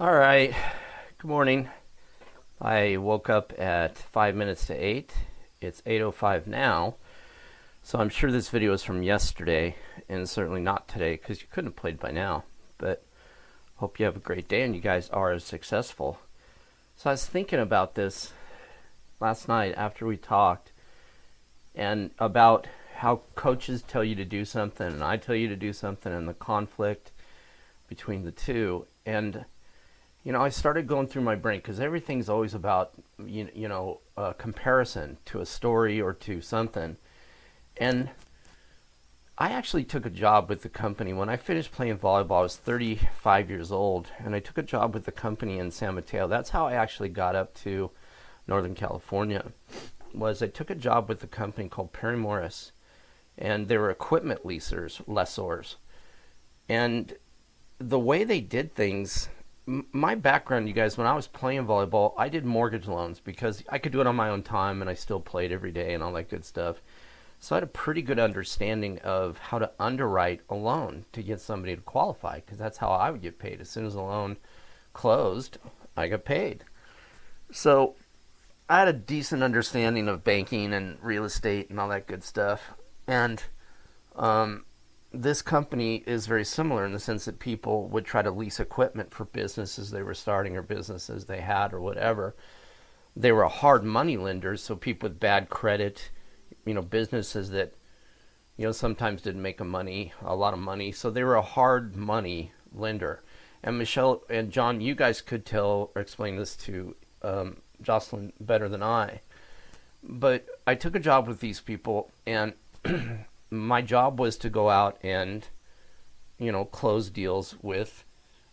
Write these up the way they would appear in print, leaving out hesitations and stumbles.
All right. Good morning. I woke up at 5 minutes to 8. It's 8:05 now. So I'm sure this video is from yesterday and certainly not today because you couldn't have played by now. But hope you have a great day and you guys are as successful. So I was thinking about this last night after we talked and about how coaches tell you to do something and I tell you to do something and the conflict between the two. And I started going through my brain because everything's always about, a comparison to a story or to something. And I actually took a job with the company. When I finished playing volleyball, I was 35 years old, and I took a job with the company in San Mateo. That's how I actually got up to Northern California, was I took a job with a company called Perry Morris, and they were equipment lessors. And the way they did things, my background, you guys, when I was playing volleyball, I did mortgage loans because I could do it on my own time and I still played every day and all that good stuff. So I had a pretty good understanding of how to underwrite a loan to get somebody to qualify because that's how I would get paid. As soon as the loan closed, I got paid. So I had a decent understanding of banking and real estate and all that good stuff. And this company is very similar in the sense that people would try to lease equipment for businesses they were starting or businesses they had or whatever. They were a hard money lender, so people with bad credit, businesses that, sometimes didn't make a lot of money. So they were a hard money lender. And Michelle and John, you guys could tell or explain this to Jocelyn better than I. But I took a job with these people, and my job was to go out and, close deals with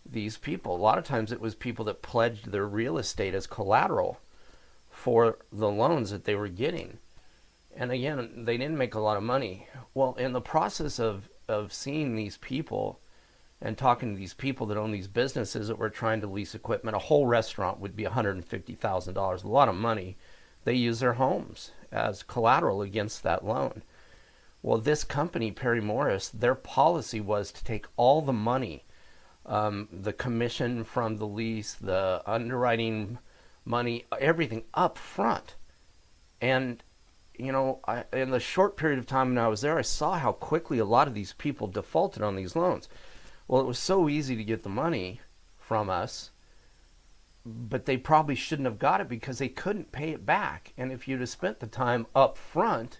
these people. A lot of times it was people that pledged their real estate as collateral for the loans that they were getting. And again, they didn't make a lot of money. Well, in the process of seeing these people and talking to these people that own these businesses that were trying to lease equipment, a whole restaurant would be $150,000, a lot of money. They use their homes as collateral against that loan. Well, this company, Perry Morris, their policy was to take all the money, the commission from the lease, the underwriting money, everything up front. And, in the short period of time when I was there, I saw how quickly a lot of these people defaulted on these loans. Well, it was so easy to get the money from us, but they probably shouldn't have got it because they couldn't pay it back. And if you'd have spent the time up front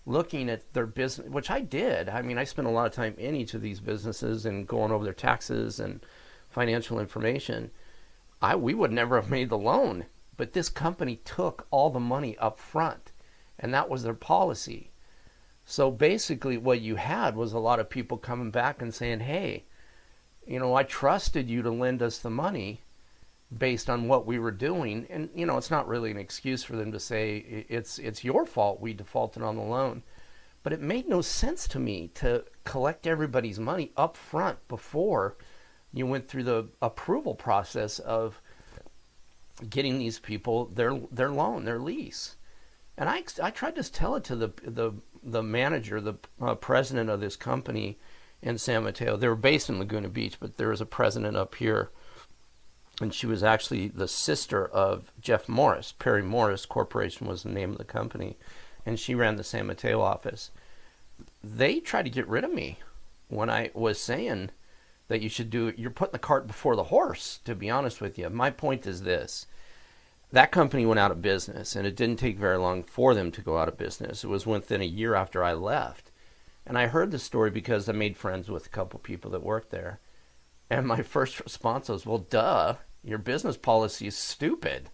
looking at their business, which I did. I mean, I spent a lot of time in each of these businesses and going over their taxes and financial information. We would never have made the loan, but this company took all the money up front, and that was their policy. So basically what you had was a lot of people coming back and saying, hey, I trusted you to lend us the money based on what we were doing. And, it's not really an excuse for them to say it's your fault we defaulted on the loan. But it made no sense to me to collect everybody's money up front before you went through the approval process of getting these people their loan, their lease. And I tried to tell it to the manager, the president of this company in San Mateo. They were based in Laguna Beach, but there was a president up here. And she was actually the sister of Jeff Morris. Perry Morris Corporation was the name of the company. And she ran the San Mateo office. They tried to get rid of me when I was saying that you're putting the cart before the horse, to be honest with you. My point is this. That company went out of business, and it didn't take very long for them to go out of business. It was within a year after I left. And I heard the story because I made friends with a couple people that worked there. And my first response was, well, duh. Your business policy is stupid.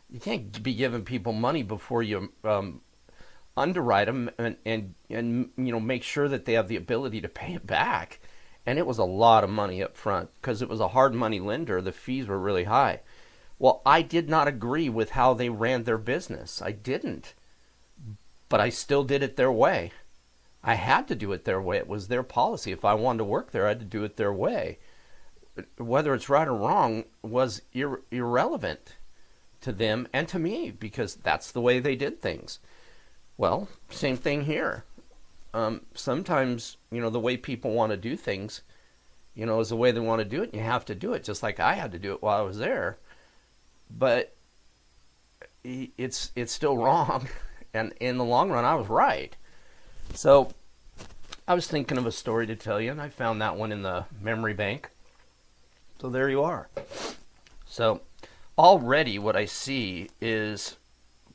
You can't be giving people money before you underwrite them and make sure that they have the ability to pay it back. And it was a lot of money up front because it was a hard money lender. The fees were really high. Well, I did not agree with how they ran their business. I didn't. But I still did it their way. I had to do it their way. It was their policy. If I wanted to work there, I had to do it their way. Whether it's right or wrong was irrelevant to them and to me because that's the way they did things. Well, same thing here. Sometimes, the way people want to do things is the way they want to do it. And you have to do it, just like I had to do it while I was there. But it's still wrong. And in the long run, I was right. So I was thinking of a story to tell you, and I found that one in the memory bank. So there you are. So already what I see is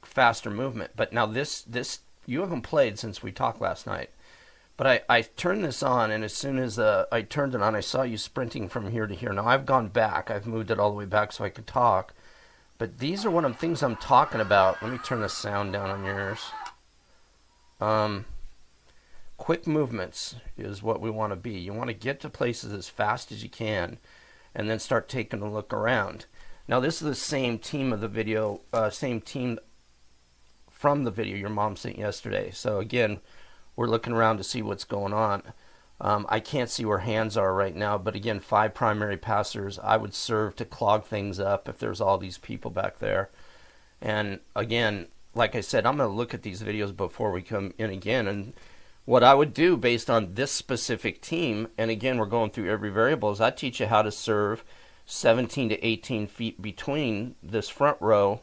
faster movement. But now this you haven't played since we talked last night. But I turned this on, and as soon as I turned it on, I saw you sprinting from here to here. Now I've gone back. I've moved it all the way back so I could talk. But these are one of the things I'm talking about. Let me turn the sound down on yours. Quick movements is what we want to be. You want to get to places as fast as you can, and then start taking a look around. Now this is the same team of the video, same team from the video your mom sent yesterday. So again, we're looking around to see what's going on. I can't see where hands are right now, but again, 5 primary passers. I would serve to clog things up if there's all these people back there. And again, like I said, I'm going to look at these videos before we come in again. And what I would do based on this specific team, and again, we're going through every variable, is I teach you how to serve 17 to 18 feet between this front row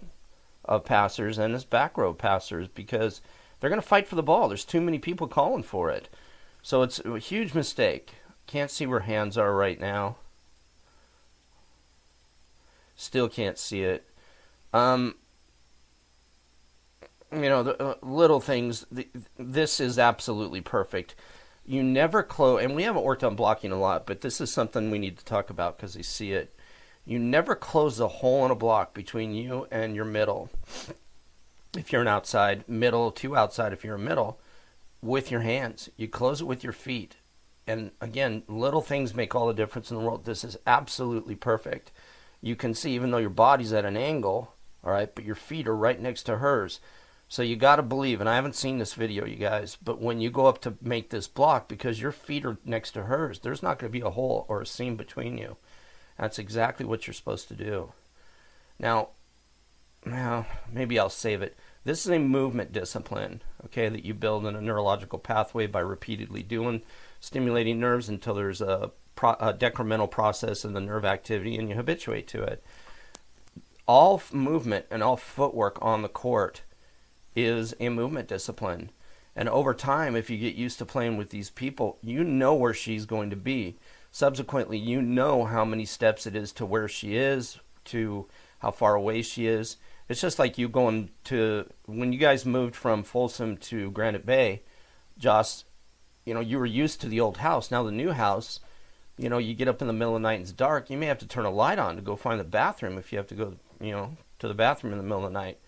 of passers and this back row of passers, because they're going to fight for the ball. There's too many people calling for it. So it's a huge mistake. Can't see where hands are right now. Still can't see it. The little things. This is absolutely perfect. You never close, and we haven't worked on blocking a lot, but this is something we need to talk about because you see it. You never close the hole in a block between you and your middle. If you're an outside, middle to outside if you're a middle, with your hands. You close it with your feet. And again, little things make all the difference in the world. This is absolutely perfect. You can see even though your body's at an angle, all right, but your feet are right next to hers. So you got to believe, and I haven't seen this video, you guys, but when you go up to make this block, because your feet are next to hers, there's not going to be a hole or a seam between you. That's exactly what you're supposed to do. Now, maybe I'll save it. This is a movement discipline, okay, that you build in a neurological pathway by repeatedly stimulating nerves until there's a decremental process in the nerve activity and you habituate to it. All movement and all footwork on the court is a movement discipline. And over time, if you get used to playing with these people, you know where she's going to be. Subsequently, you know how many steps it is to where she is, to how far away she is. It's just like you going to, when you guys moved from Folsom to Granite Bay, Joss, you were used to the old house. Now the new house, you get up in the middle of the night and it's dark. You may have to turn a light on to go find the bathroom if you have to go, to the bathroom in the middle of the night.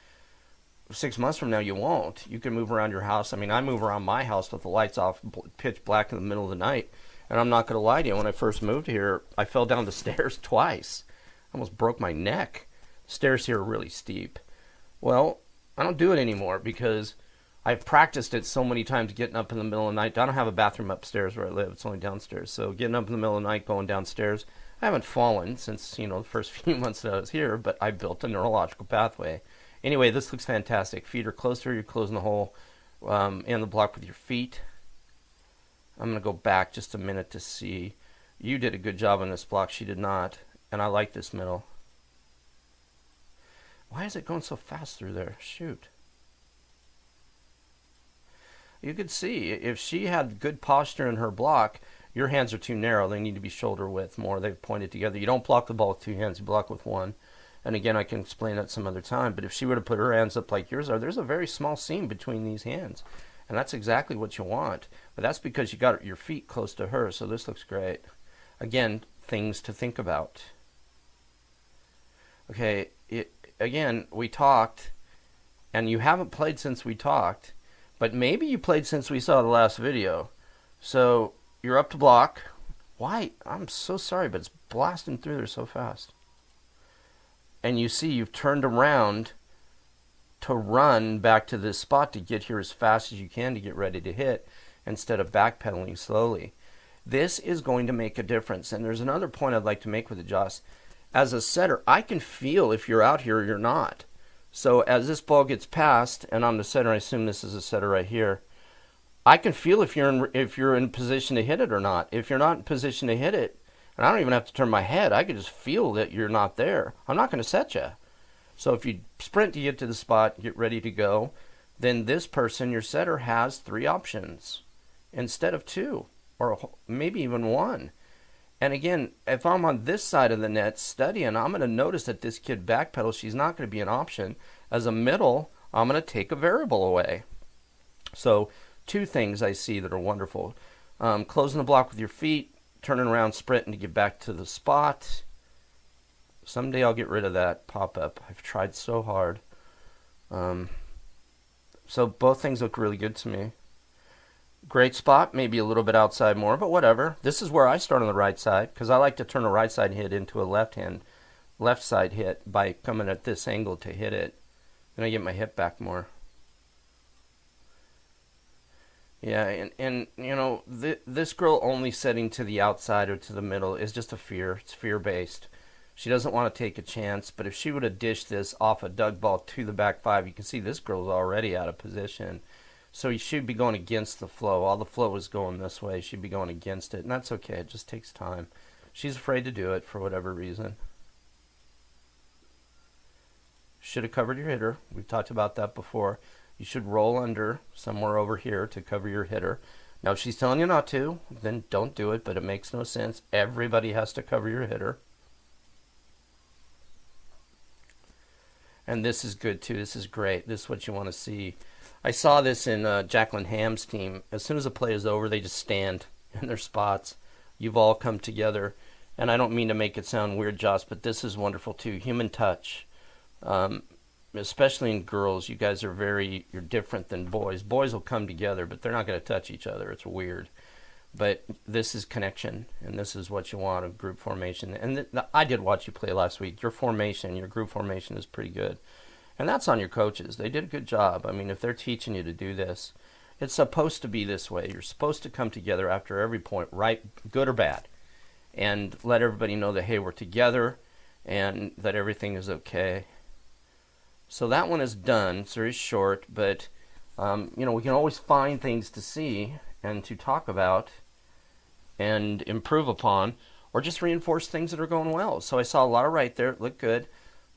6 months from now, you won't. You can move around your house. I mean, I move around my house with the lights off, pitch black in the middle of the night. And I'm not going to lie to you. When I first moved here, I fell down the stairs twice. I almost broke my neck. Stairs here are really steep. Well, I don't do it anymore because I've practiced it so many times getting up in the middle of the night. I don't have a bathroom upstairs where I live. It's only downstairs. So getting up in the middle of the night, going downstairs, I haven't fallen since, the first few months that I was here, but I built a neurological pathway. Anyway, this looks fantastic. Feet are closer. You're closing the hole in the block with your feet. I'm going to go back just a minute to see. You did a good job on this block. She did not. And I like this middle. Why is it going so fast through there? Shoot. You could see if she had good posture in her block, your hands are too narrow. They need to be shoulder width more. They've pointed together. You don't block the ball with 2 hands. You block with 1. And again, I can explain that some other time. But if she were to put her hands up like yours are, there's a very small seam between these hands. And that's exactly what you want. But that's because you got your feet close to her. So this looks great. Again, things to think about. Okay, again, we talked, and you haven't played since we talked, but maybe you played since we saw the last video. So you're up to block. Why? I'm so sorry, but it's blasting through there so fast. And you see you've turned around to run back to this spot to get here as fast as you can to get ready to hit instead of backpedaling slowly. This is going to make a difference. And there's another point I'd like to make with it, Joss. As a setter, I can feel if you're out here or you're not. So as this ball gets passed, and I'm the setter, I assume this is a setter right here, I can feel if you're in position to hit it or not. If you're not in position to hit it, And I don't even have to turn my head. I can just feel that you're not there. I'm not going to set you. So if you sprint to get to the spot, get ready to go, then this person, your setter, has 3 options instead of 2, or maybe even 1. And again, if I'm on this side of the net studying, I'm going to notice that this kid backpedals. She's not going to be an option. As a middle, I'm going to take a variable away. So 2 things I see that are wonderful. Closing the block with your feet, turning around, sprinting to get back to the spot. Someday I'll get rid of that pop-up. I've tried so hard. So both things look really good to me. Great spot, maybe a little bit outside more, but whatever. This is where I start on the right side, because I like to turn a right side hit into a left side hit by coming at this angle to hit it. Then I get my hip back more. Yeah, and you know, this girl only setting to the outside or to the middle is just a fear. It's fear-based. She doesn't want to take a chance, but if she would have dished this off a dug ball to the back 5, you can see this girl's already out of position. So you should be going against the flow. All the flow is going this way. She'd be going against it, and that's okay. It just takes time. She's afraid to do it for whatever reason. Should have covered your hitter. We've talked about that before. You should roll under somewhere over here to cover your hitter. Now, if she's telling you not to, then don't do it, but it makes no sense. Everybody has to cover your hitter. And this is good, too. This is great. This is what you want to see. I saw this in Jacqueline Ham's team. As soon as a play is over, they just stand in their spots. You've all come together. And I don't mean to make it sound weird, Joss, but this is wonderful, too. Human touch. Especially in girls, you guys are you're different than boys. Boys will come together, but they're not going to touch each other. It's weird. But this is connection, and this is what you want of group formation. And I did watch you play last week. Your formation, your group formation is pretty good. And that's on your coaches. They did a good job. I mean, if they're teaching you to do this, it's supposed to be this way. You're supposed to come together after every point, right, good or bad, and let everybody know that, hey, we're together and that everything is okay. So that one is done. It's very short, but you know, we can always find things to see and to talk about and improve upon, or just reinforce things that are going well. So I saw a lot of right there. It looked good.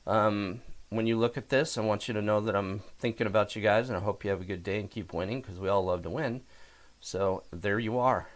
When you look at this, I want you to know that I'm thinking about you guys, and I hope you have a good day and keep winning, because we all love to win. So there you are.